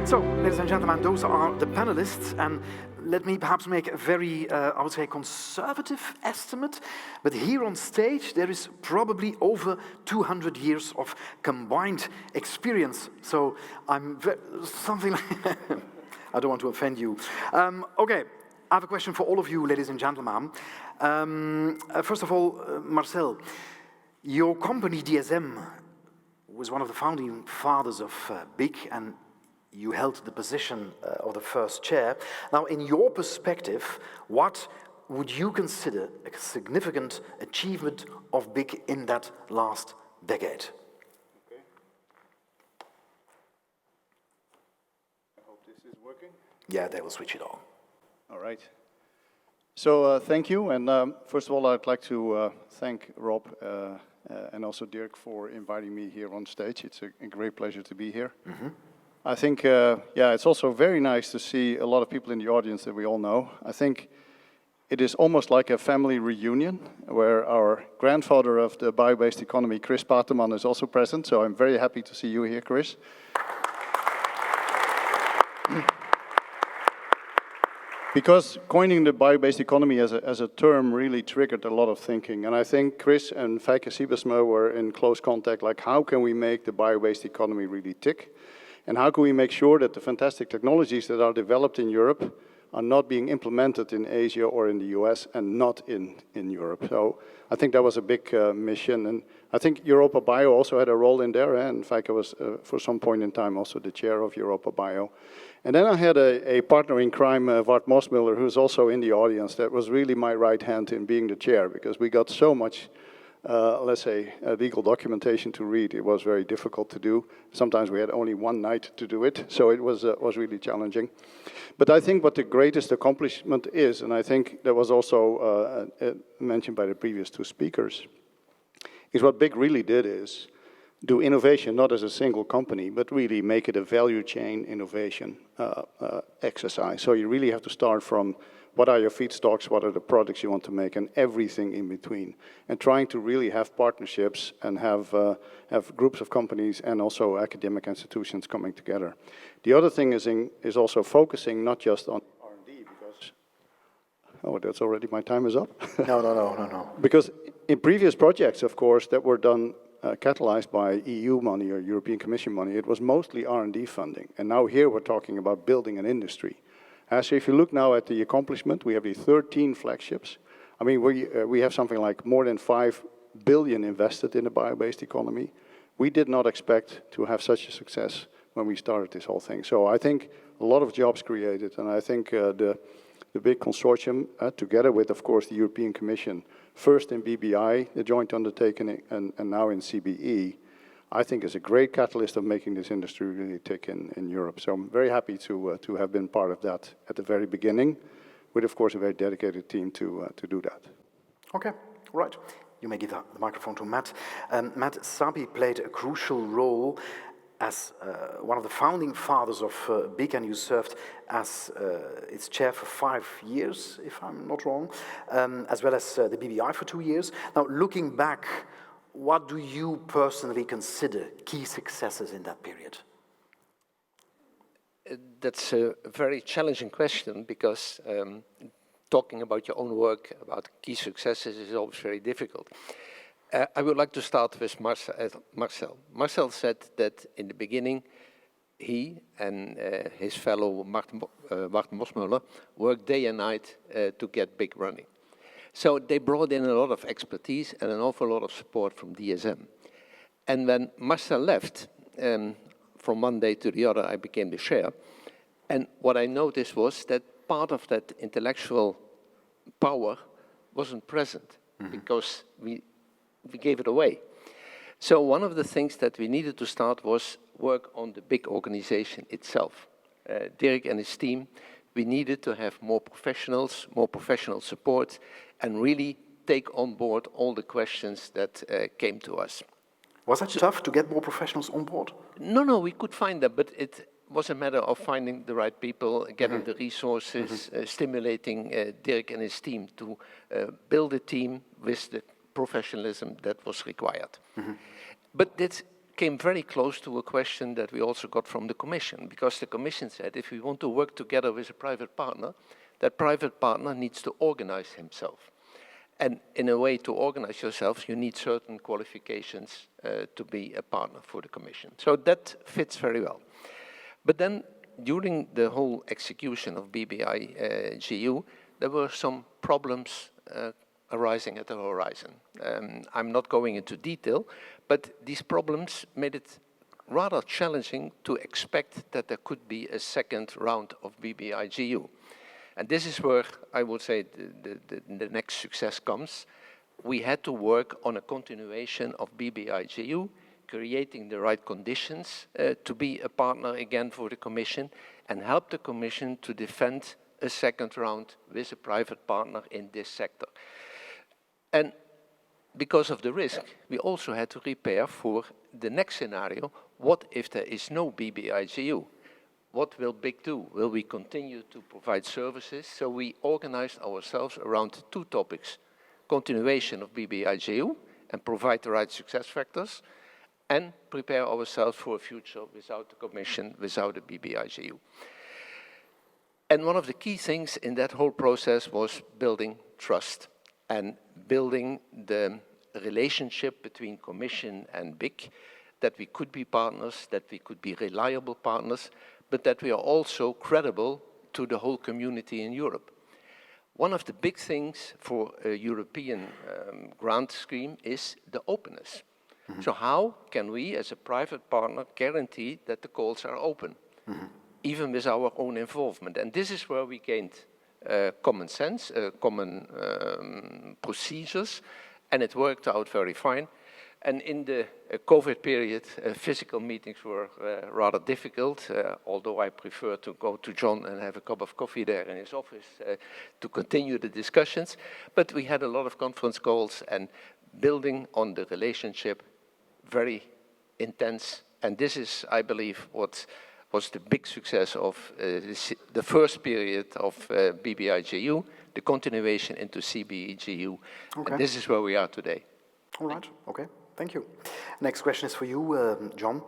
So, ladies and gentlemen, those are the panelists, and let me perhaps make a very, I would say, conservative estimate, but here on stage there is probably over 200 years of combined experience. So I'm something like, I don't want to offend you. Okay, I have a question for all of you, ladies and gentlemen. First of all, Marcel, your company DSM was one of the founding fathers of BIC, and you held the position of the first chair. Now, in your perspective, what would you consider a significant achievement of BIC in that last decade? Okay. I hope this is working. Yeah, they will switch it on. All right. So thank you, and first of all, I'd like to thank Rob and also Dirk for inviting me here on stage. It's a great pleasure to be here. Mm-hmm. I think, yeah, it's also very nice to see a lot of people in the audience that we all know. I think it is almost like a family reunion where our grandfather of the bio-based economy, Chris Pateman, is also present. So I'm very happy to see you here, Chris. Because coining the bio-based economy as a term really triggered a lot of thinking. And I think Chris and Feike Siebesma were in close contact, like how can we make the bio-based economy really tick? And how can we make sure that the fantastic technologies that are developed in Europe are not being implemented in Asia or in the US and not in Europe? So I think that was a big mission. And I think Europa Bio also had a role in there. And Feike was, for some point in time, also the chair of Europa Bio. And then I had a partner in crime, Wart Mosmüller, who's also in the audience, that was really my right hand in being the chair, because we got so much let's say, legal documentation to read. It was very difficult to do. Sometimes we had only one night to do it, so it was really challenging. But I think what the greatest accomplishment is, and I think that was also mentioned by the previous two speakers, is what BIC really did is do innovation not as a single company, but really make it a value chain innovation exercise. So you really have to start from what are your feedstocks, what are the products you want to make, and everything in between. And trying to really have partnerships and have groups of companies and also academic institutions coming together. The other thing is also focusing not just on R&D, because, oh, that's already, my time is up? No. Because in previous projects, of course, that were done catalyzed by EU money or European Commission money, it was mostly R&D funding. And now here we're talking about building an industry. So if you look now at the accomplishment, we have the 13 flagships. I mean, we have something like more than 5 billion invested in the bio-based economy. We did not expect to have such a success when we started this whole thing. So I think a lot of jobs created, and I think the BIC consortium, together with, of course, the European Commission, first in BBI, the joint undertaking, and now in CBE, I think is a great catalyst of making this industry really tick in Europe. So I'm very happy to have been part of that at the very beginning, with, of course, a very dedicated team to do that. Okay, right. You may give the microphone to Matt. Matt, Sabi played a crucial role as one of the founding fathers of BIC, and you served as its chair for 5 years, if I'm not wrong, as well as the BBI for 2 years. Now, looking back, what do you personally consider key successes in that period? That's a very challenging question, because talking about your own work, about key successes, is always very difficult. I would like to start with Marcel. Marcel said that in the beginning, he and his fellow Wart Mosmüller worked day and night to get BIC running. So they brought in a lot of expertise and an awful lot of support from DSM. And when Marcel left, from one day to the other, I became the chair. And what I noticed was that part of that intellectual power wasn't present, because we gave it away. So one of the things that we needed to start was work on the BIC organization itself. Dirk and his team, we needed to have more professional support, and really take on board all the questions that came to us. Was that tough to get more professionals on board? No, we could find them, but it was a matter of finding the right people, getting the resources, stimulating Dirk and his team to build a team with the professionalism that was required. But this came very close to a question that we also got from the Commission, because the Commission said if we want to work together with a private partner, that private partner needs to organize himself. And in a way to organize yourself, you need certain qualifications to be a partner for the Commission. So that fits very well. But then during the whole execution of BBI-GU, there were some problems arising at the horizon. I'm not going into detail, but these problems made it rather challenging to expect that there could be a second round of BBI-GU. And this is where I would say the next success comes. We had to work on a continuation of BBI-GU, creating the right conditions to be a partner again for the Commission and help the Commission to defend a second round with a private partner in this sector. And because of the risk, we also had to prepare for the next scenario. What if there is no BBI-GU? What will BIC do? Will we continue to provide services? So we organized ourselves around two topics: continuation of BBI-GU and provide the right success factors, and prepare ourselves for a future without the Commission, without the BBI-GU. And one of the key things in that whole process was building trust and building the relationship between Commission and BIC, that we could be partners, that we could be reliable partners, but that we are also credible to the whole community in Europe. One of the big things for a European grant scheme is the openness. Mm-hmm. So how can we, as a private partner, guarantee that the calls are open, even with our own involvement? And this is where we gained common sense, common procedures, and it worked out very fine. And in the COVID period, physical meetings were rather difficult, although I prefer to go to John and have a cup of coffee there in his office to continue the discussions. But we had a lot of conference calls and building on the relationship, very intense. And this is, I believe, what was the big success of the first period of BBI-GU, the continuation into CBE-GU. Okay. And this is where we are today. All right, okay. Thank you. Next question is for you, John.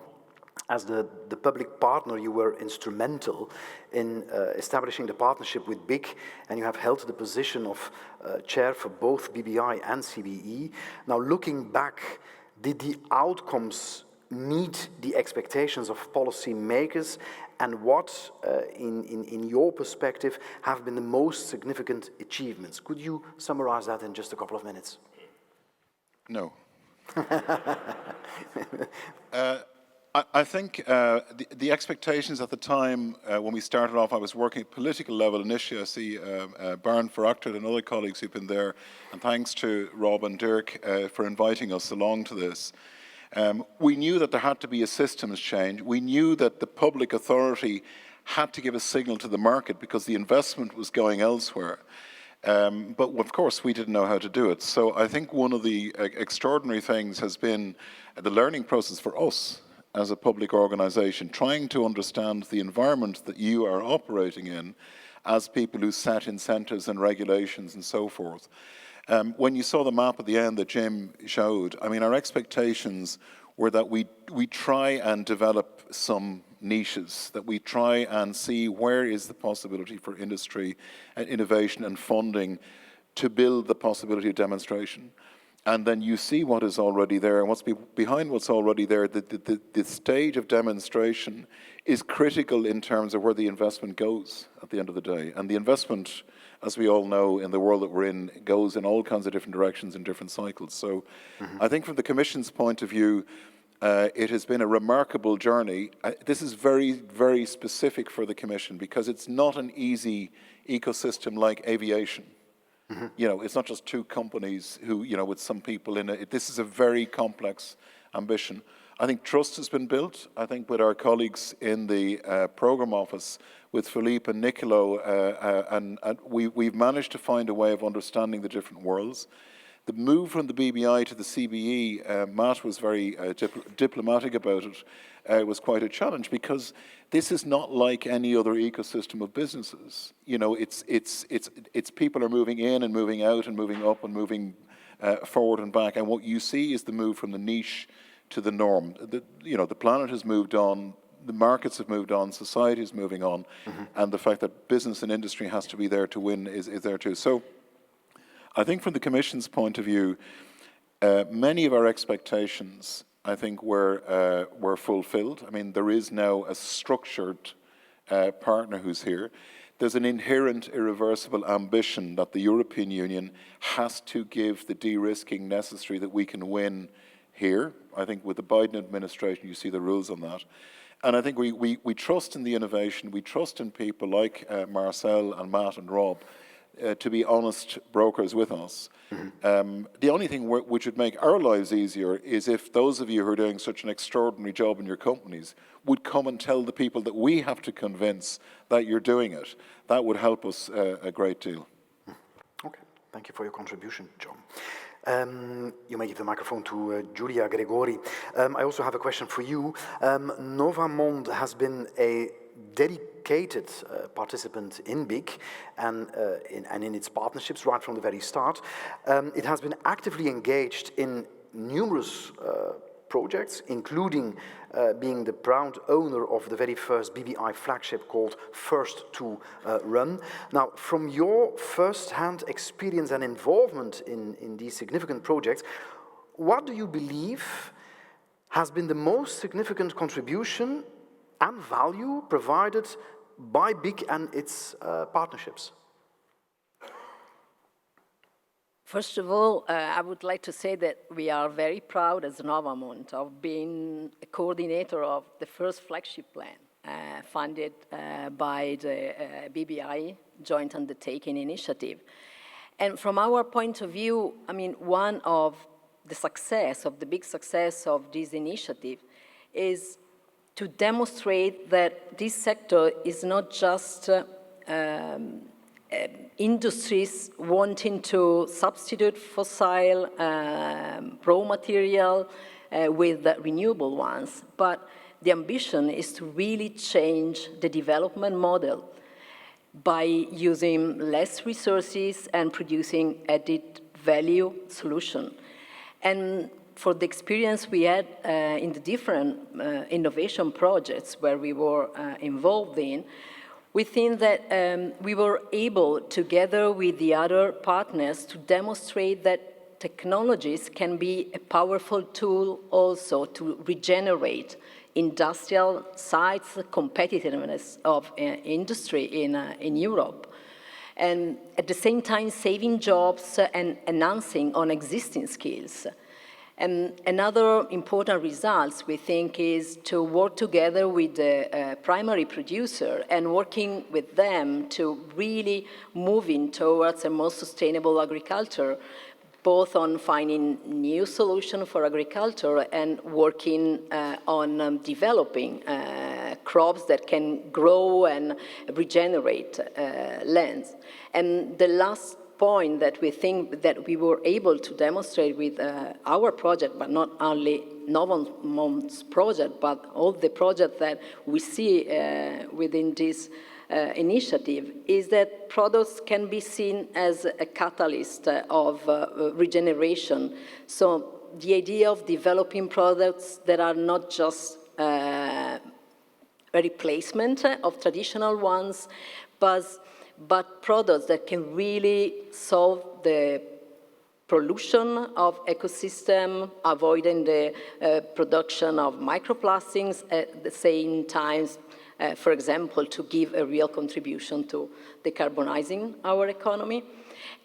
As the public partner, you were instrumental in establishing the partnership with BIC, and you have held the position of chair for both BBI and CBE. Now, looking back, did the outcomes meet the expectations of policy makers, and what, in your perspective, have been the most significant achievements? Could you summarize that in just a couple of minutes? No. I think the expectations at the time when we started off, I was working at political level initially. I see Baron Verachted and other colleagues who've been there, and thanks to Rob and Dirk for inviting us along to this. We knew that there had to be a systems change. We knew that the public authority had to give a signal to the market because the investment was going elsewhere. But of course, we didn't know how to do it. So I think one of the extraordinary things has been the learning process for us as a public organization, trying to understand the environment that you are operating in as people who set incentives and regulations and so forth. When you saw the map at the end that Jim showed, I mean, our expectations were that we try and develop some niches, that we try and see where is the possibility for industry and innovation and funding to build the possibility of demonstration. And then you see what is already there, and what's behind what's already there. The stage of demonstration is critical in terms of where the investment goes at the end of the day. And the investment, as we all know, in the world that we're in, goes in all kinds of different directions in different cycles. So I think from the Commission's point of view, it has been a remarkable journey. This is very, very specific for the Commission because it's not an easy ecosystem like aviation. You know, it's not just two companies who, you know, with some people in it. This is a very complex ambition. I think trust has been built. I think with our colleagues in the program office, with Philippe and Nicolo, and we've managed to find a way of understanding the different worlds. The move from the BBI to the CBE, Matt was very diplomatic about it. It was quite a challenge because this is not like any other ecosystem of businesses. You know, it's people are moving in and moving out and moving up and moving forward and back. And what you see is the move from the niche to the norm. The planet has moved on, the markets have moved on, society is moving on, and the fact that business and industry has to be there to win is there too. So I think from the Commission's point of view, many of our expectations, I think, were fulfilled. I mean, there is now a structured partner who's here. There's an inherent, irreversible ambition that the European Union has to give the de-risking necessary that we can win here. I think with the Biden administration, you see the rules on that. And I think we trust in the innovation, we trust in people like Marcel and Matt and Rob to be honest brokers with us. The only thing which would make our lives easier is if those of you who are doing such an extraordinary job in your companies would come and tell the people that we have to convince that you're doing it. That would help us a great deal. Okay, thank you for your contribution, John. You may give the microphone to Giulia Gregori. I also have a question for you. Novamont has been a dedicated participant in BIC and in its partnerships right from the very start. It has been actively engaged in numerous projects, including being the proud owner of the very first BBI flagship called First to Run. Now, from your first-hand experience and involvement in these significant projects, what do you believe has been the most significant contribution and value provided by BIC and its partnerships? First of all, I would like to say that we are very proud as Novamont of being a coordinator of the first flagship plan funded by the BBI Joint Undertaking Initiative. And from our point of view, I mean, one of the big success of this initiative is to demonstrate that this sector is not just industries wanting to substitute fossil raw material with renewable ones, but the ambition is to really change the development model by using less resources and producing added value solution. And for the experience we had in the different innovation projects where we were involved in, we think that we were able, together with the other partners, to demonstrate that technologies can be a powerful tool also to regenerate industrial sites, competitiveness of industry in Europe, and at the same time saving jobs and enhancing on existing skills. And another important result, we think, is to work together with the primary producer and working with them to really moving towards a more sustainable agriculture, both on finding new solutions for agriculture and working on developing crops that can grow and regenerate lands. And the last point that we think that we were able to demonstrate with our project, but not only Novamont's project, but all the projects that we see within this initiative, is that products can be seen as a catalyst of regeneration. So the idea of developing products that are not just a replacement of traditional ones, but products that can really solve the pollution of ecosystem, avoiding the production of microplastics at the same time, for example, to give a real contribution to decarbonizing our economy.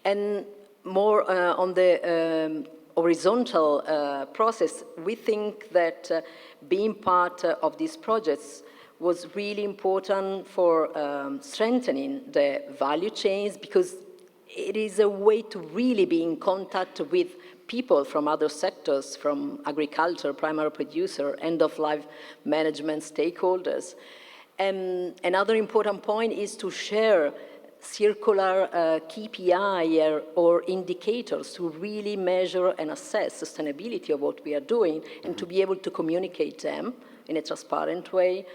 And more on the horizontal process, we think that being part of these projects was really important for strengthening the value chains, because it is a way to really be in contact with people from other sectors, from agriculture, primary producer, end-of-life management stakeholders. And another important point is to share circular KPI or indicators to really measure and assess sustainability of what we are doing and to be able to communicate them in a transparent way.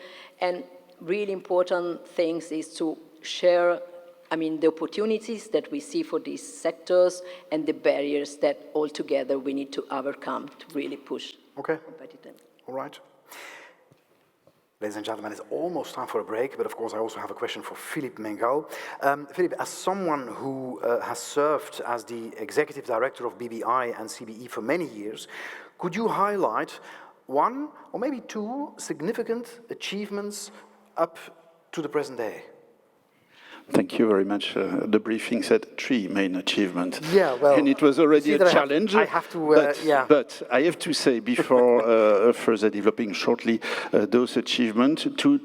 And really important things is to share, the opportunities that we see for these sectors and the barriers that altogether we need to overcome to really push Okay. competitive. All right. Ladies and gentlemen, it's almost time for a break, but of course I also have a question for Philippe Mengal. Philippe, as someone who has served as the executive director of BBI and CBE for many years, could you highlight one or maybe two significant achievements up to the present day? Thank you very much. The briefing said 3 main achievements. Yeah, well, and it was already a challenge. I have to, yeah. But I have to say, before further developing shortly those achievements, two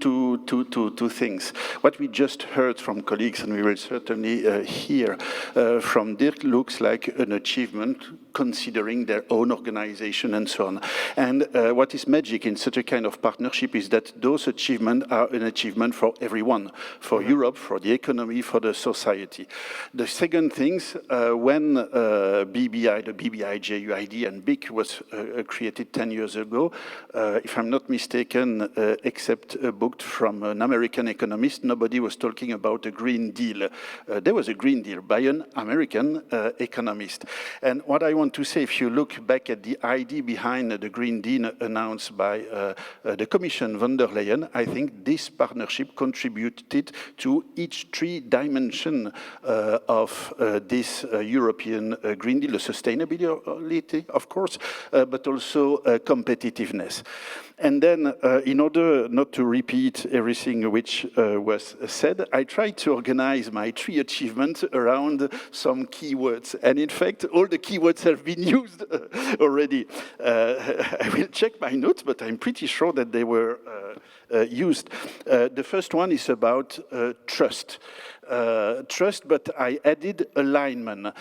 things. What we just heard from colleagues, and we will certainly hear from Dirk, looks like an achievement considering their own organization and so on. And what is magic in such a kind of partnership is that those achievements are an achievement for everyone, for Europe, for the economy, for the society. The second thing, when BBI, the BBI, JUID and BIC was created 10 years ago, if I'm not mistaken, except a book from an American economist, nobody was talking about a Green Deal. There was a Green Deal by an American economist. And what I want to say, if you look back at the idea behind the Green Deal announced by the Commission, von der Leyen, I think this partnership contributed to each 3 dimensions of this European Green Deal, the sustainability, of course, but also competitiveness. And then, in order not to repeat everything which was said, I tried to organize my 3 achievements around some keywords. And in fact, all the keywords have been used already. I will check my notes, but I'm pretty sure that they were used. The first one is about trust. Trust, but I added alignment.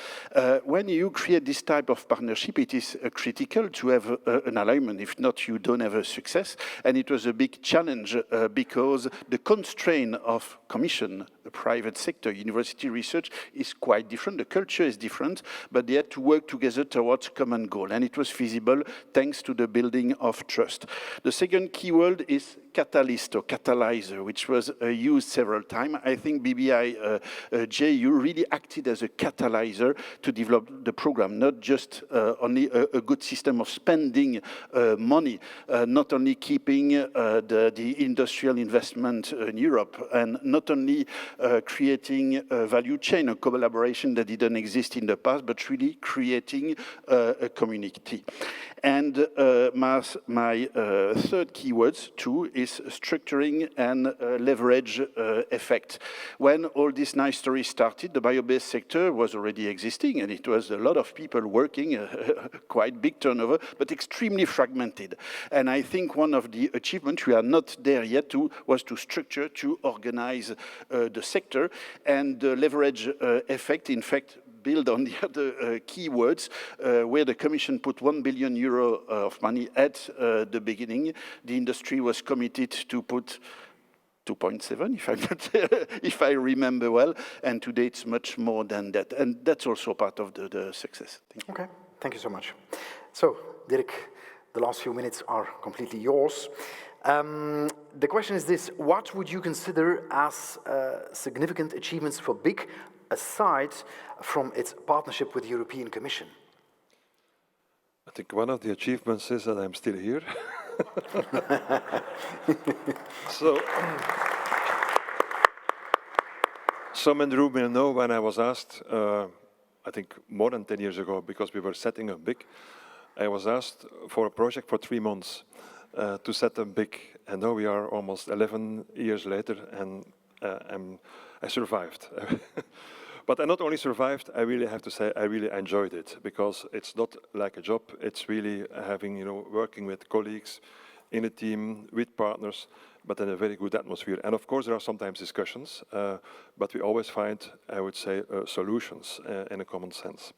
When you create this type of partnership, it is critical to have an alignment. If not, you don't have a success. And it was a big challenge because the constraint of Commission, the private sector, university research is quite different. The culture is different, but they had to work together towards common goal. And it was feasible thanks to the building of trust. The second keyword is catalyst or catalyzer, which was used several times. I think BBI-JU really acted as a catalyzer to develop the program, not just only a good system of spending money, not only keeping the industrial investment in Europe, and not only creating a value chain, a collaboration that didn't exist in the past, but really creating a community. And my third keywords, too, is structuring and leverage effect. When all this nice story started, the bio-based sector was already existing, and it was a lot of people working, quite big turnover, but extremely fragmented. And I think one of the achievements, we are not there yet, was to structure, to organize the sector, and the leverage effect, in fact, build on the other keywords, where the Commission put €1 billion of money at the beginning. The industry was committed to put 2.7, if I remember well, and today it's much more than that. And that's also part of the success. Thank you. Okay, thank you so much. So, Dirk, the last few minutes are completely yours. The question is this: what would you consider as significant achievements for BIC aside from its partnership with the European Commission? I think one of the achievements is that I'm still here. So, some in the room will know when I was asked, I think more than 10 years ago, because we were setting up BIC, I was asked for a project for 3 months to set up BIC. And now we are almost 11 years later, and I survived. But I not only survived, I really have to say I really enjoyed it, because it's not like a job, it's really having, working with colleagues in a team, with partners, but in a very good atmosphere. And of course there are sometimes discussions, but we always find, I would say, solutions in a common sense.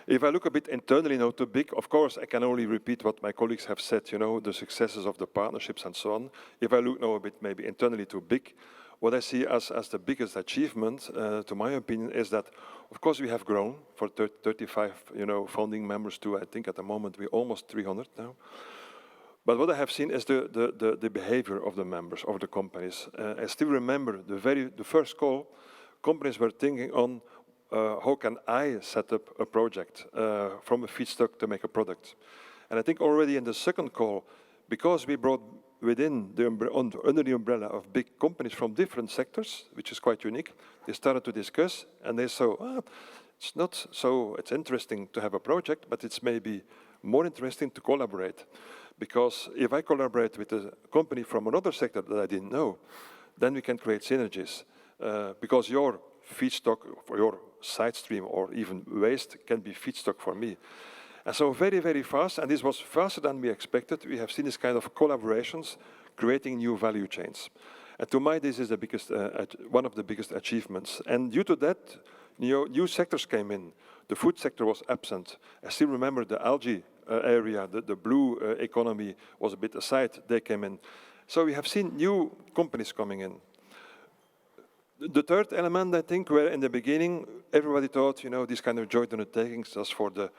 If I look a bit internally now to BIC, of course I can only repeat what my colleagues have said, the successes of the partnerships and so on. If I look now a bit maybe internally to BIC, what I see as the biggest achievement, to my opinion, is that, of course, we have grown for 35, founding members to, I think at the moment, we're almost 300 now. But what I have seen is the behavior of the members, of the companies. I still remember the first call, companies were thinking on how can I set up a project from a feedstock to make a product. And I think already in the second call, because we brought within the under the umbrella of big companies from different sectors, which is quite unique, they started to discuss, and they saw, it's not so, it's interesting to have a project, but it's maybe more interesting to collaborate. Because if I collaborate with a company from another sector that I didn't know, then we can create synergies. Because your feedstock for your side stream or even waste can be feedstock for me. And so very, very fast, and this was faster than we expected, we have seen this kind of collaborations creating new value chains. And to my, this is the biggest, one of the biggest achievements. And due to that, new sectors came in. The food sector was absent. I still remember the algae area, the blue economy was a bit aside, they came in. So we have seen new companies coming in. The third element, I think, where in the beginning, everybody thought, this kind of joint undertakings was for the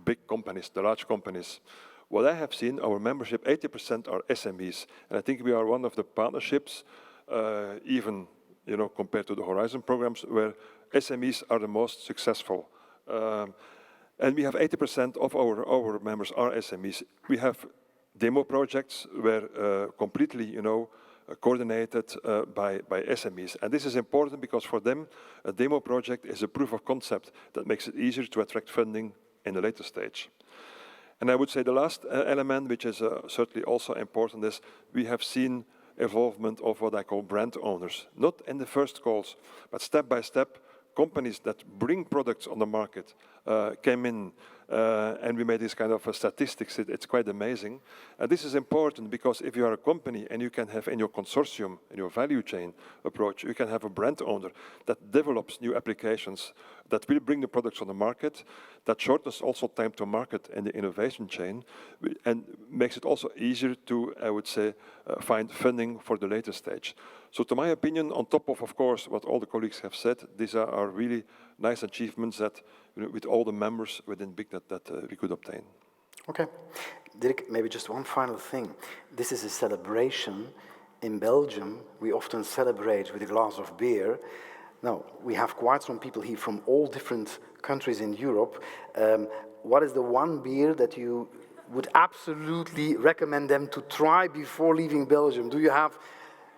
big companies, the large companies. What I have seen, our membership, 80% are SMEs. And I think we are one of the partnerships, even, compared to the Horizon programs, where SMEs are the most successful. And we have 80% of our members are SMEs. We have demo projects where completely, coordinated by SMEs. And this is important because for them, a demo project is a proof of concept that makes it easier to attract funding in the later stage. And I would say the last element, which is certainly also important, is we have seen involvement of what I call brand owners. Not in the first calls, but step by step, companies that bring products on the market came in, and we made this kind of statistics. It's quite amazing. And this is important because if you are a company and you can have in your consortium, in your value chain approach, you can have a brand owner that develops new applications that will bring the products on the market, that shortens also time to market in the innovation chain, and makes it also easier to, I would say, find funding for the later stage. So to my opinion, on top of course, what all the colleagues have said, these are really nice achievements that, with all the members within BIC that we could obtain. Okay. Dirk, maybe just one final thing. This is a celebration. In Belgium, we often celebrate with a glass of beer. Now, we have quite some people here from all different countries in Europe. What is the one beer that you would absolutely recommend them to try before leaving Belgium? Do you have...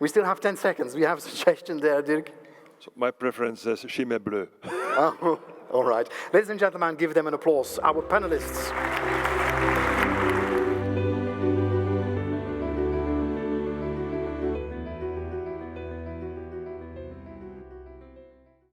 We still have 10 seconds. Do you have a suggestion there, Dirk? So my preference is Chimay Bleu. Oh, all right. Ladies and gentlemen, give them an applause. Our panelists.